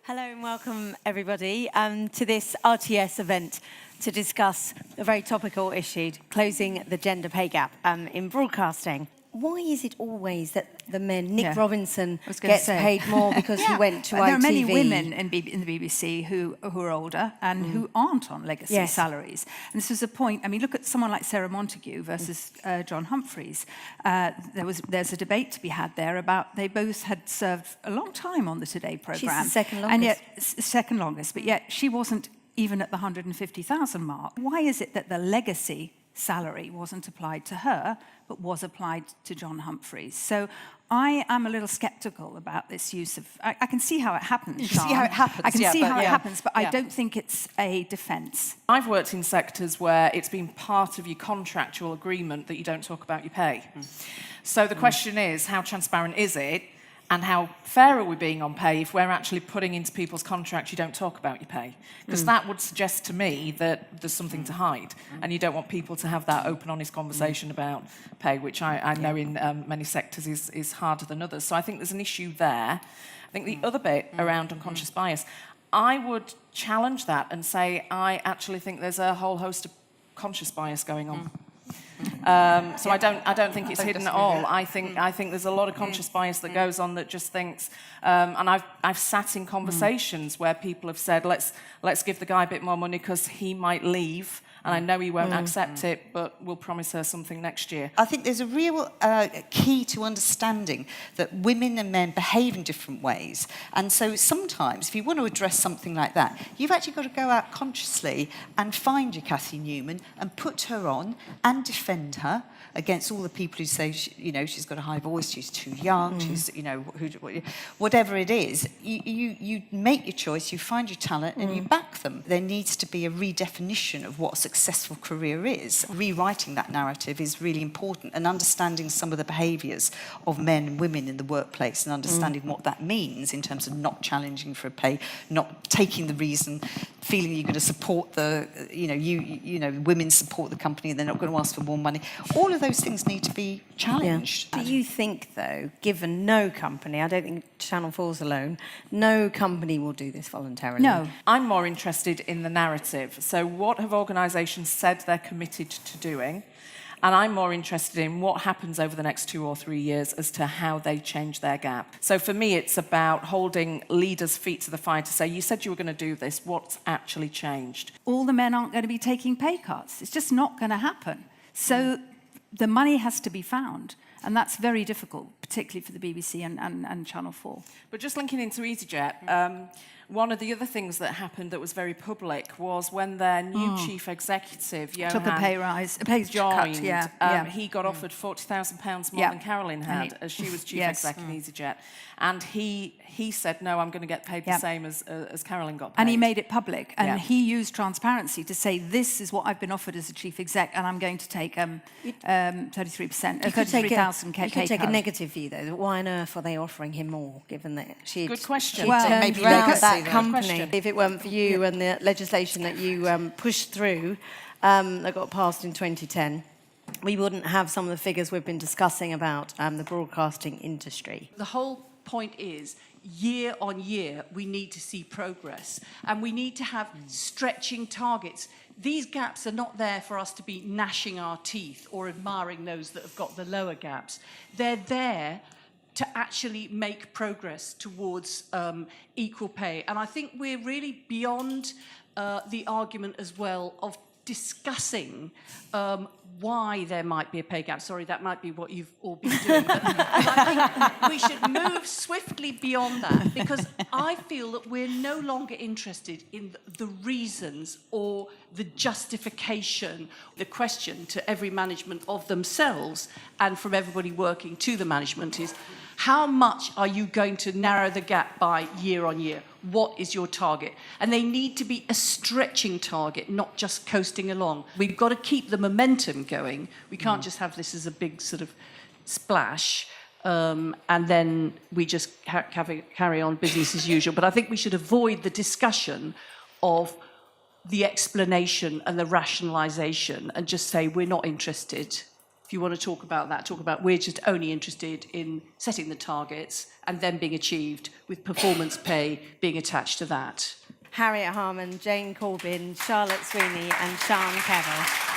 Hello and welcome everybody to this RTS event to discuss a very topical issue, closing the gender pay gap in broadcasting. Why is it always that the men, Nick Robinson, gets paid more because he went to ITV? There are many women in the BBC who are older and who aren't on legacy salaries. And this was a point, I mean, look at someone like Sarah Montague versus John Humphreys. There's a debate to be had there about they both had served a long time on the Today programme. She's the second longest. And yet, second longest, but yet she wasn't even at the 150,000 mark. Why is it that the legacy salary wasn't applied to her, but was applied to John Humphreys? So I am a little sceptical about this use of... I can see how it happens, You can see how it happens, I can see how it happens, but I Yeah. don't think it's a defence. I've worked in sectors where it's been part of your contractual agreement that you don't talk about your pay. So the question is, how transparent is it? And how fair are we being on pay if we're actually putting into people's contracts you don't talk about your pay? Because that would suggest to me that there's something to hide, and you don't want people to have that open, honest conversation about pay, which I know in many sectors is harder than others. So I think there's an issue there. I think the other bit around unconscious bias, I would challenge that and say I actually think there's a whole host of conscious bias going on. So I don't think it's hidden at all. I think there's a lot of conscious bias that goes on that just thinks, and I've sat in conversations where people have said, let's give the guy a bit more money because he might leave, and I know he won't accept it, but we'll promise her something next year. I think there's a real key to understanding that women and men behave in different ways. And so sometimes, if you want to address something like that, you've actually got to go out consciously and find your Cathy Newman and put her on and defend her against all the people who say, she's got a high voice, she's too young, she's, whatever it is. You make your choice, you find your talent, and you back them. There needs to be a redefinition of what a successful career is. Rewriting that narrative is really important, and understanding some of the behaviours of men and women in the workplace, and understanding what that means in terms of not challenging for a pay, not taking the reason, feeling you're going to support the, women support the company and they're not going to ask for more money. All of those things need to be challenged. Do you think, though, given no company, I don't think Channel 4's alone, no company will do this voluntarily? No. I'm more interested in the narrative. So what have organisations said they're committed to doing? And I'm more interested in what happens over the next 2 or 3 years as to how they change their gap. So for me, it's about holding leaders' feet to the fire to say, you said you were going to do this, what's actually changed? All the men aren't going to be taking pay cuts. It's just not going to happen. So the money has to be found. And that's very difficult, particularly for the BBC and Channel 4. But just linking into EasyJet, one of the other things that happened that was very public was when their new chief executive, Johan, took a pay rise, a pay joined, cut, he got offered £40,000 more than Carolyn had as she was chief exec in EasyJet. And he said, no, I'm going to get paid the same as Carolyn got paid. And he made it public. And he used transparency to say, this is what I've been offered as a chief exec, and I'm going to take 33%, 33,000 pay cut. You could take a negative view, though. Why on earth are they offering him more, given that she'd Good question. turned maybe round legacy, that though. company? If it weren't for you and the legislation that you pushed through that got passed in 2010, we wouldn't have some of the figures we've been discussing about the broadcasting industry. The whole point is, year on year, we need to see progress, and we need to have stretching targets. These gaps are not there for us to be gnashing our teeth or admiring those that have got the lower gaps. They're there to actually make progress towards equal pay. And I think we're really beyond the argument as well of discussing why there might be a pay gap. Sorry, that might be what you've all been doing. But I think we should move swiftly beyond that, because I feel that we're no longer interested in the reasons or the justification. The question to every management of themselves and from everybody working to the management is, how much are you going to narrow the gap by year on year? What is your target? And they need to be a stretching target, not just coasting along. We've got to keep the momentum going. We can't just have this as a big sort of splash, and then we just carry on business as usual. But I think we should avoid the discussion of the explanation and the rationalisation and just say we're not interested. if you want to talk about that, talk about we're just only interested in setting the targets and then being achieved with performance pay being attached to that. Harriet Harman, Jane Corbin, Charlotte Sweeney and Sian Kevill.